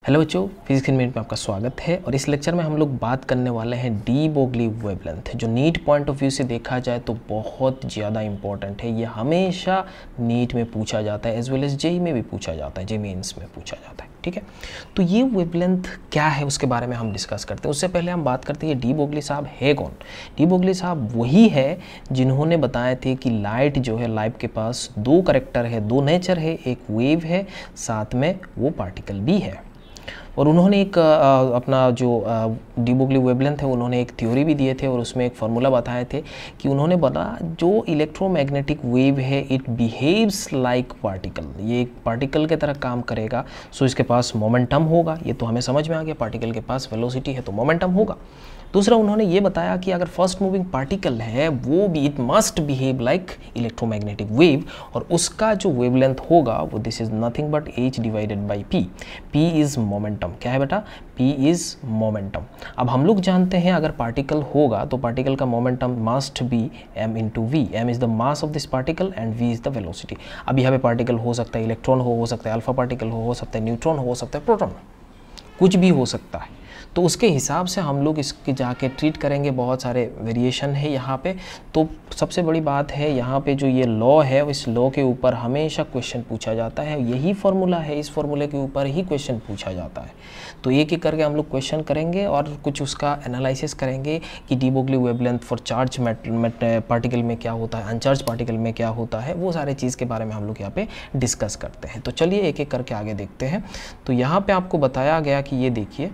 Hello बच्चों, physics in minute में आपका स्वागत है। और इस लेक्चर में हम लोग बात करने वाले हैं डी ब्रोगली वेवलेंथ, जो नीट पॉइंट ऑफ व्यू से देखा जाए तो बहुत ज़्यादा इंपॉर्टेंट है। ये हमेशा नीट में पूछा जाता है, एज वेल एज जेई में भी पूछा जाता है, जेई मेंस में पूछा जाता है। ठीक है, तो ये वेवलेंथ क्या है उसके बारे में हम डिस्कस करते हैं। उससे पहले हम बात करते हैं डी ब्रोगली साहब है कौन। डी ब्रोगली साहब वही है जिन्होंने बताए थे कि लाइट जो है, लाइट के पास दो करैक्टर है, दो नेचर है, एक वेव है, साथ में वो पार्टिकल भी है। और उन्होंने एक अपना जो डी ब्रोगली वेवलेंथ है, उन्होंने एक थ्योरी भी दिए थे और उसमें एक फार्मूला बताए थे कि उन्होंने बताया जो इलेक्ट्रोमैग्नेटिक वेव है इट बिहेव्स लाइक पार्टिकल, ये एक पार्टिकल के तरह काम करेगा। सो इसके पास मोमेंटम होगा, ये तो हमें समझ में आ गया, पार्टिकल के पास वेलोसिटी है तो मोमेंटम होगा। दूसरा उन्होंने ये बताया कि अगर फर्स्ट मूविंग पार्टिकल है वो भी it must behave like electromagnetic wave, और उसका जो वेवलेंथ होगा वो this is nothing but h divided by p। p is momentum. क्या है बेटा? p is momentum. अब हम लोग जानते हैं अगर पार्टिकल होगा तो पार्टिकल का momentum must be m into V. m is the mass of this particle and v is the velocity. अब यहाँ पे पार्टिकल हो सकता है इलेक्ट्रॉन हो सकता है अल्फा पार्टिकल हो सकता है न्यूट्रॉन हो सकता है प्रोटॉन, कुछ भी हो सकता है। तो उसके हिसाब से हम लोग इसके जाके ट्रीट करेंगे। बहुत सारे वेरिएशन है यहाँ पे। तो सबसे बड़ी बात है यहाँ पे जो ये लॉ है, इस लॉ के ऊपर हमेशा क्वेश्चन पूछा जाता है। यही फार्मूला है, इस फार्मूले के ऊपर ही क्वेश्चन पूछा जाता है। तो एक एक करके हम लोग क्वेश्चन करेंगे और कुछ उसका एनालिसिस करेंगे कि D Broglie wavelength for charge particle में क्या होता है, अनचार्ज पार्टिकल में क्या होता है, वो सारे चीज़ के बारे में हम लोग यहाँ पे डिस्कस करते हैं। तो चलिए एक एक करके आगे देखते हैं। तो यहाँ पे आपको बताया गया कि ये देखिए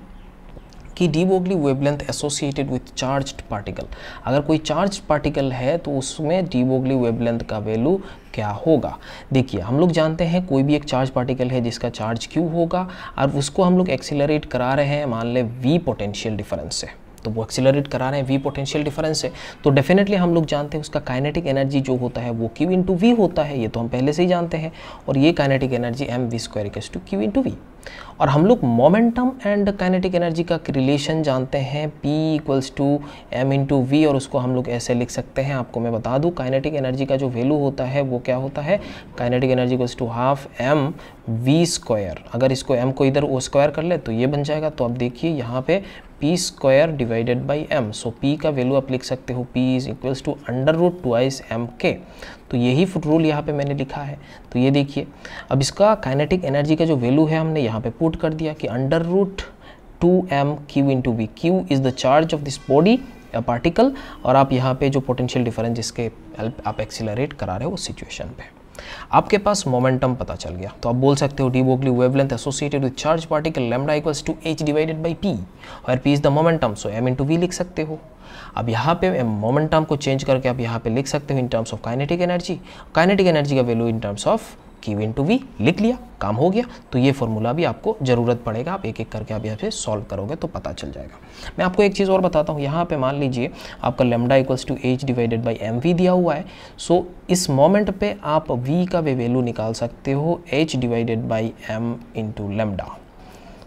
कि D Broglie wavelength associated with charged particle. अगर कोई चार्ज पार्टिकल है तो उसमें डी ब्रोगली वेवलेंथ का वैल्यू क्या होगा। देखिए हम लोग जानते हैं कोई भी एक चार्ज पार्टिकल है जिसका चार्ज क्यू होगा और उसको हम लोग एक्सीलरेट करा रहे हैं, मान ले वी पोटेंशियल डिफरेंस से, तो वो एक्सीलरेट करा रहे हैं वी पोटेंशियल डिफरेंस से, तो डेफिनेटली हम लोग जानते हैं उसका काइनेटिक एनर्जी जो होता है वो क्यू इंटू वी होता है। ये तो हम पहले से ही जानते हैं। और ये kinetic energy M V square equals to Q into V. और हम लोग मोमेंटम एंड काइनेटिक एनर्जी का रिलेशन जानते हैं, P equals to M into V, और उसको हम लोग ऐसे लिख सकते हैं। आपको मैं बता दूं काइनेटिक एनर्जी का जो वैल्यू होता है वो क्या होता है, kinetic energy equals to half M V square. अगर इसको m को इधर ओ स्क्वायर कर ले तो ये बन जाएगा। तो अब देखिए यहाँ पे p square divided by m। So p का वैल्यू आप लिख सकते हो, p is equals to under root twice M K. तो यही रूल यहाँ पे मैंने लिखा है। तो ये देखिए अब इसका काइनेटिक एनर्जी का जो वैल्यू है हमने यहाँ पे पुट कर दिया कि under root 2m Q into V. Q is the charge of this body particle, और आप यहाँ पे जो पोटेंशियल डिफरेंस जिसके आप एक्सीलरेट करा रहे हो उस सिचुएशन पे आपके पास मोमेंटम पता चल गया। तो आप बोल सकते हो de Broglie wavelength associated with charge particle lambda equals to h divided by p, और p is the momentum, so m into V लिख सकते हो। अब यहाँ पे मोमेंटम को चेंज करके आप यहाँ पे लिख सकते हो in terms of kinetic energy. Kinetic energy का value in terms of Q into V लिख लिया, काम हो गया। तो ये फॉर्मूला भी आपको ज़रूरत पड़ेगा, आप एक एक करके आप यहाँ पे सॉल्व करोगे तो पता चल जाएगा। मैं आपको एक चीज़ और बताता हूँ। यहाँ पे मान लीजिए आपका lambda equals to h divided by M V दिया हुआ है। सो इस मोमेंट पे आप v का वैल्यू निकाल सकते हो h divided by M into lambda.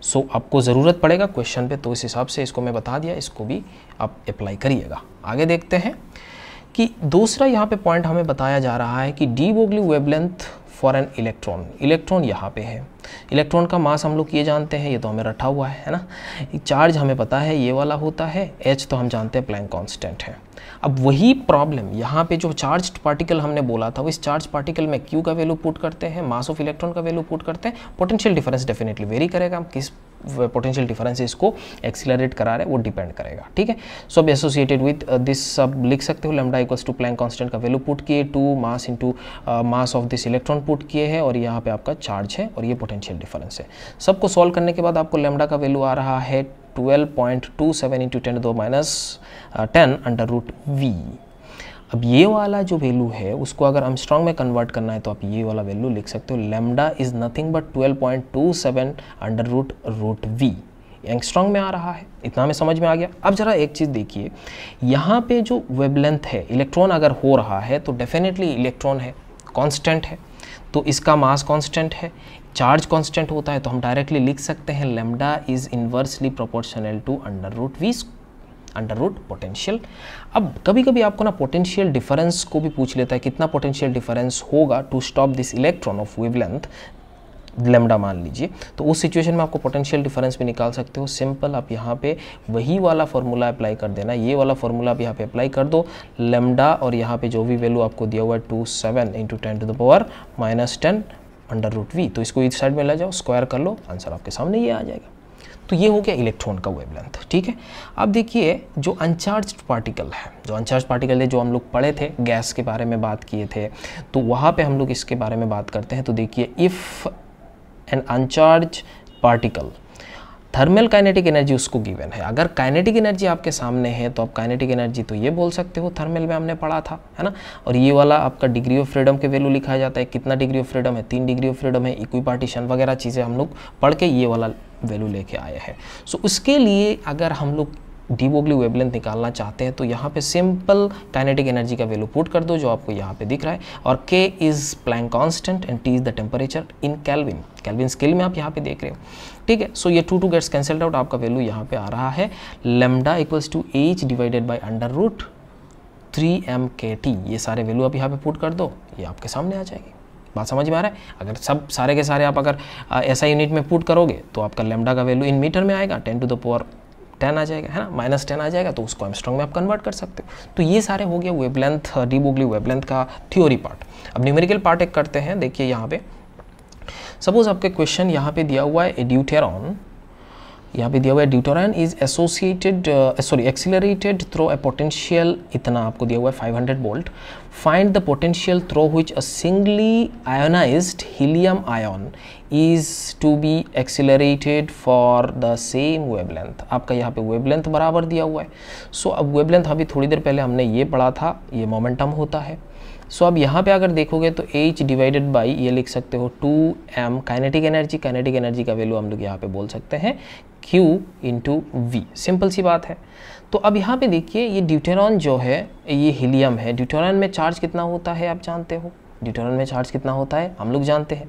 So आपको ज़रूरत पड़ेगा क्वेश्चन पे, तो इस हिसाब से इसको मैं बता दिया, इसको भी आप अप्लाई करिएगा। आगे देखते हैं कि दूसरा यहाँ पे पॉइंट हमें बताया जा रहा है कि D Broglie wavelength for an electron. Electron यहाँ पे है, इलेक्ट्रॉन का मास हम लोग ये जानते हैं, ये तो हमें रखा हुआ है ना। चार्ज हमें पता है ये वाला होता है, h तो हम जानते हैं प्लैंक कांस्टेंट है। अब वही प्रॉब्लम यहाँ पे जो चार्ज पार्टिकल हमने बोला था, इस चार्ज पार्टिकल में q का वैल्यू पुट करते हैं, मास ऑफ इलेक्ट्रॉन का वैल्यू पुट करते हैं, पोटेंशियल डिफरेंस डेफिनेटली वेरी करेगा, हम किस पोटेंशियल डिफरेंस इसको एक्सीलरेट करा रहे हैं वो डिपेंड करेगा। ठीक है, सो अब एसोसिएटेड विद दिस सब लिख सकते हो, lambda equals to Planck constant का वैल्यू पुट किए, 2 mass into mass of this electron put किए हैं, और यहाँ पे आपका चार्ज है और ये पोटेंशियल डिफरेंस है। सबको सॉल्व करने के बाद आपको लैम्डा का वैल्यू आ रहा है 12.27 इंटू 10⁻10 अंडर रूट वी। अब ये वाला जो वैल्यू है उसको अगर एंगस्ट्रॉम में कन्वर्ट करना है तो आप ये वाला वैल्यू लिख सकते हो, lambda is nothing but 12.27 under root V. Angstrom में आ रहा है, इतना हमें समझ में आ गया। अब जरा एक चीज़ देखिए, यहाँ पे जो वेवलेंथ है, इलेक्ट्रॉन अगर हो रहा है तो डेफिनेटली इलेक्ट्रॉन है, कांस्टेंट है, तो इसका मास कांस्टेंट है, चार्ज कांस्टेंट होता है, तो हम डायरेक्टली लिख सकते हैं lambda is inversely proportional to under root V, under root potential. अब कभी कभी आपको ना पोटेंशियल डिफरेंस को भी पूछ लेता है, कितना पोटेंशियल डिफरेंस होगा to stop this electron of wavelength lambda मान लीजिए, तो उस सिचुएशन में आपको पोटेंशियल डिफरेंस भी निकाल सकते हो। सिंपल आप यहाँ पे वही वाला फॉर्मूला अप्लाई कर देना, ये वाला फॉर्मूला आप यहाँ पे अप्लाई कर दो। लेमडा और यहाँ पे जो भी वैल्यू आपको दिया हुआ है 27 इंटू 10⁻⁻10 √v, तो इसको इस साइड में ले जाओ, स्क्वायर कर लो, आंसर आपके सामने ये आ जाएगा। तो ये हो गया इलेक्ट्रॉन का वेवलेंथ, ठीक है। अब देखिए जो अनचार्ज्ड पार्टिकल है, जो हम लोग पढ़े थे, गैस के बारे में बात किए थे, तो वहाँ पे हम लोग इसके बारे में बात करते हैं। तो देखिए if an uncharge particle, thermal kinetic energy उसको गिवन है। अगर काइनेटिक एनर्जी आपके सामने है तो आप काइनेटिक एनर्जी तो ये बोल सकते हो, थर्मल में हमने पढ़ा था, है ना। और ये वाला आपका डिग्री ऑफ फ्रीडम के वैल्यू लिखा जाता है, कितना डिग्री ऑफ फ्रीडम है, 3 डिग्री ऑफ फ्रीडम है, इक्विपार्टीशन वगैरह चीज़ें हम लोग पढ़ के ये वाला वैल्यू लेके आए हैं। सो उसके लिए अगर हम लोग डी ब्रोगली वेवलेंथ निकालना चाहते हैं तो यहाँ पे सिंपल काइनेटिक एनर्जी का वैल्यू पुट कर दो, जो आपको यहाँ पे दिख रहा है, और K is Planck constant and T is the temperature in kelvin, kelvin scale में आप यहाँ पे देख रहे हो, ठीक है। सो ये 2 गेट्स कैंसल्ड आउट, आपका वैल्यू यहाँ पे आ रहा है lambda equals to H divided by √3mkt। ये सारे वैल्यू आप यहाँ पे पुट कर दो, ये आपके सामने आ जाएगी। बात समझ में आ रहा है। अगर सब सारे के सारे आप अगर ऐसा यूनिट में पुट करोगे तो आपका लेमडा का वैल्यू इन मीटर में आएगा, 10⁻10 आ जाएगा, है ना, -10 आ जाएगा, तो उसको एंगस्ट्रॉम में आप कन्वर्ट कर सकते हो। तो ये सारे हो गया वेवलेंथ, डी ब्रोगली वेवलेंथ का थ्योरी पार्ट। अब न्यूमेरिकल पार्ट एक करते हैं। देखिए यहाँ पे सपोज आपके क्वेश्चन यहाँ पे दिया हुआ है ड्यूटेरॉन, यहाँ पे दिया हुआ है deuteron is associated accelerated through a potential, इतना आपको दिया हुआ है 500 volt. Find the potential through which a singly ionized helium ion is to be accelerated for the same wavelength. आपका यहाँ पे वेवलेंथ बराबर दिया हुआ है। सो अब वेवलेंथ अभी थोड़ी देर पहले हमने ये पढ़ा था, ये मोमेंटम होता है। सो अब यहाँ पे अगर देखोगे तो H डिवाइडेड बाई ये लिख सकते हो 2m kinetic energy, kinetic energy का वैल्यू हम लोग यहाँ पे बोल सकते हैं Q इंटू V, सिंपल सी बात है। तो अब यहाँ पे देखिए ये ड्यूटेरॉन जो है ये हीलियम है, ड्यूटेरॉन में चार्ज कितना होता है आप जानते हो, ड्यूटेरॉन में चार्ज कितना होता है हम लोग जानते हैं।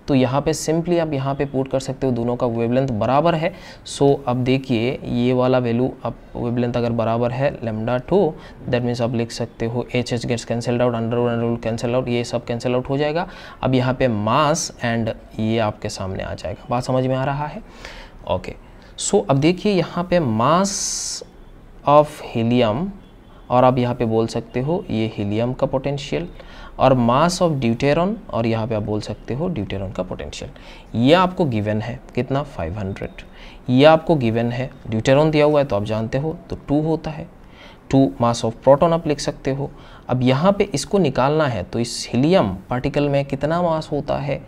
तो यहाँ पे सिंपली आप यहाँ पे पुट कर सकते हो, दोनों का वेवलेंथ बराबर है। सो अब देखिए ये वाला वैल्यू, अब वेवलेंथ अगर बराबर है λ2, दैट मीन्स आप लिख सकते हो H gets cancelled out, under cancel out, ये सब कैंसिल आउट हो जाएगा। अब यहाँ पे मास एंड ये आपके सामने आ जाएगा। बात समझ में आ रहा है, ओके। सो अब देखिए यहाँ पे मास ऑफ हीलियम, और आप यहाँ पे बोल सकते हो ये हीलियम का पोटेंशियल, और मास ऑफ ड्यूटेरॉन, और यहाँ पे आप बोल सकते हो ड्यूटेरॉन का पोटेंशियल। ये आपको गिवन है कितना 500, ये आपको गिवन है, ड्यूटेरॉन दिया हुआ है तो आप जानते हो तो 2 होता है, 2 मास ऑफ प्रोटॉन आप लिख सकते हो। अब यहाँ पे इसको निकालना है तो इस हीलियम पार्टिकल में कितना मास होता है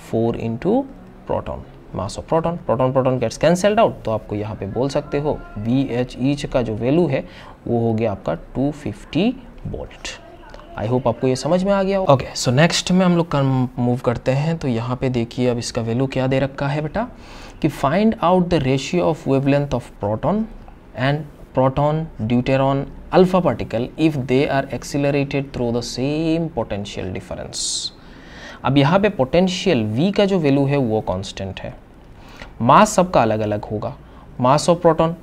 4 into proton, mass of proton, proton gets cancelled out, तो आपको यहाँ पे बोल सकते हो VH ईच का जो वैल्यू है वो हो गया आपका 250 वोल्ट। आई होप आपको ये समझ में आ गया हो। ओके, सो नेक्स्ट में हम लोग मूव करते हैं। तो यहाँ पे देखिए अब इसका वैल्यू क्या दे रखा है बेटा, कि find out the ratio of wavelength of proton and proton deuteron alpha particle if they are accelerated through the same potential difference. अब यहाँ पे पोटेंशियल V का जो वैल्यू है वो कांस्टेंट है, मास सबका अलग अलग होगा, mass of proton,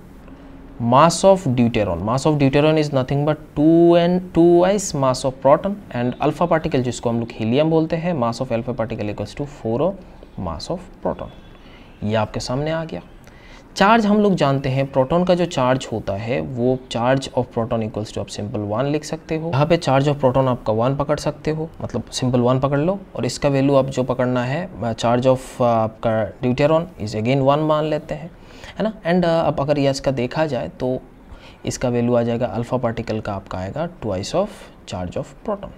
mass of deuteron is nothing but 2 mass of proton, and alpha particle जिसको हम लोग हीलियम बोलते हैं, mass of alpha particle equals to 4 mass of proton. ये आपके सामने आ गया। चार्ज हम लोग जानते हैं, प्रोटॉन का जो चार्ज होता है वो charge of proton equals to आप सिंपल 1 लिख सकते हो। यहाँ पे चार्ज ऑफ प्रोटॉन आपका 1 पकड़ सकते हो, मतलब सिंपल 1 पकड़ लो, और इसका वैल्यू आप जो पकड़ना है चार्ज ऑफ आपका ड्यूटेरॉन इज अगेन 1 मान लेते हैं, है ना। एंड अब अगर ये इसका देखा जाए तो इसका वैल्यू आ जाएगा अल्फा पार्टिकल का आपका आएगा 2 ऑफ चार्ज ऑफ प्रोटॉन।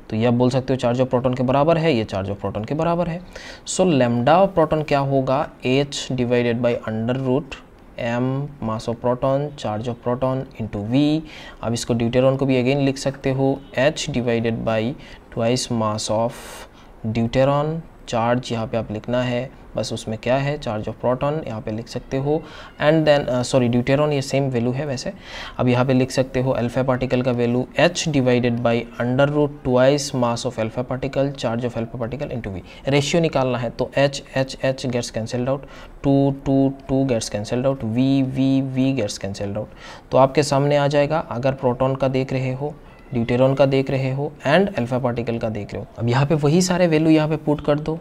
तो ये आप बोल सकते हो चार्ज ऑफ प्रोटॉन के बराबर है, ये चार्ज ऑफ प्रोटॉन के बराबर है। सो लेमडा ऑफ प्रोटॉन क्या होगा H divided by √m mass of proton, charge of proton into V। अब इसको ड्यूटेरॉन को भी अगेन लिख सकते हो H divided by 2 mass of deuteron, charge यहाँ पे आप लिखना है, बस उसमें क्या है चार्ज ऑफ प्रोटॉन यहाँ पे लिख सकते हो, एंड देन सॉरी ड्यूटेरॉन ये सेम वैल्यू है वैसे। अब यहाँ पे लिख सकते हो अल्फा पार्टिकल का value H divided by √2 mass of alpha particle, charge of alpha particle into V। Ratio निकालना है तो H gets cancelled out, 2 gets cancelled out, V gets cancelled out. तो आपके सामने आ जाएगा, अगर प्रोटॉन का देख रहे हो, ड्यूटेरॉन का देख रहे हो एंड अल्फा पार्टिकल का देख रहे हो। अब यहाँ पे वही सारे वैल्यू यहाँ पे पुट कर दो,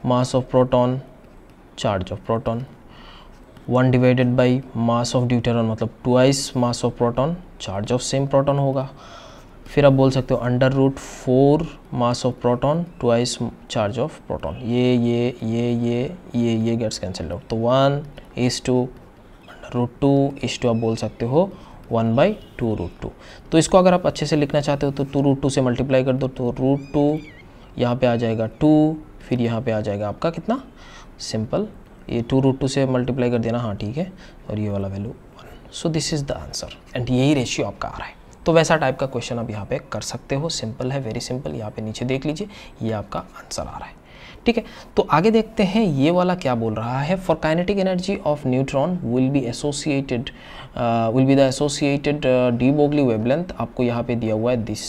mass of proton, charge of proton, 1 divided by mass of deuteron मतलब twice mass of proton, charge of same proton होगा। फिर आप बोल सकते हो under root 4 mass of proton twice charge of proton, ये गेट्स कैंसिल्ड आउट, तो 1:2 under root 2:2 आप बोल सकते हो 1/2√2। तो इसको अगर आप अच्छे से लिखना चाहते हो तो 2√2 से मल्टीप्लाई कर दो, तो √2 यहाँ पे आ जाएगा 2, फिर यहाँ पे आ जाएगा आपका कितना, सिंपल ये 2√2 से मल्टीप्लाई कर देना, हाँ ठीक है, और ये वाला value 1। So this is the answer and यही रेशियो आपका आ रहा है। तो वैसा टाइप का क्वेश्चन आप यहाँ पे कर सकते हो, सिंपल है, वेरी सिंपल। यहाँ पे नीचे देख लीजिए, ये आपका आंसर आ रहा है, ठीक है। तो आगे देखते हैं ये वाला क्या बोल रहा है। For kinetic energy of neutron will be the associated D Broglie wavelength, आपको यहाँ पे दिया हुआ है दिस,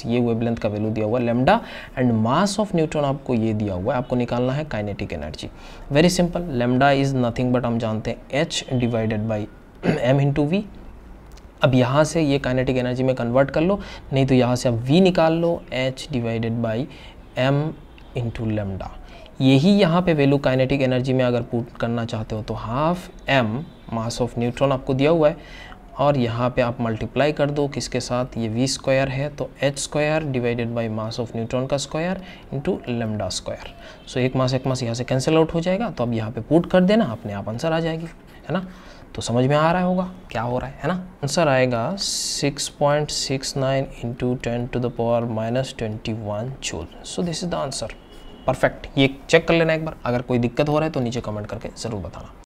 ये वेवलेंथ का वैल्यू दिया हुआ है lambda, and mass of neutron आपको ये दिया हुआ है, आपको निकालना है kinetic energy. Very simple, lambda is nothing but हम जानते हैं h divided by m into V. अब यहाँ से ये काइनेटिक एनर्जी में कन्वर्ट कर लो, नहीं तो यहाँ से आप v निकाल लो, h divided by m into lambda. यही यहाँ पे वैल्यू काइनेटिक एनर्जी में अगर पुट करना चाहते हो तो half m mass of neutron आपको दिया हुआ है, और यहाँ पे आप मल्टीप्लाई कर दो किसके साथ, ये v स्क्वायर है तो h square divided by mass of neutron का स्क्वायर इंटू लेमडा स्क्वायर। सो एक मास यहाँ से कैंसिल आउट हो जाएगा, तो अब यहाँ पे पुट कर देना, अपने आप आंसर आ जाएगी, है ना। तो समझ में आ रहा होगा क्या हो रहा है ना। आंसर आएगा 6.69 into 10⁻⁻21 joule. So this is the answer, perfect. ये चेक कर लेना एक बार, अगर कोई दिक्कत हो रहा है तो नीचे कमेंट करके ज़रूर बताना।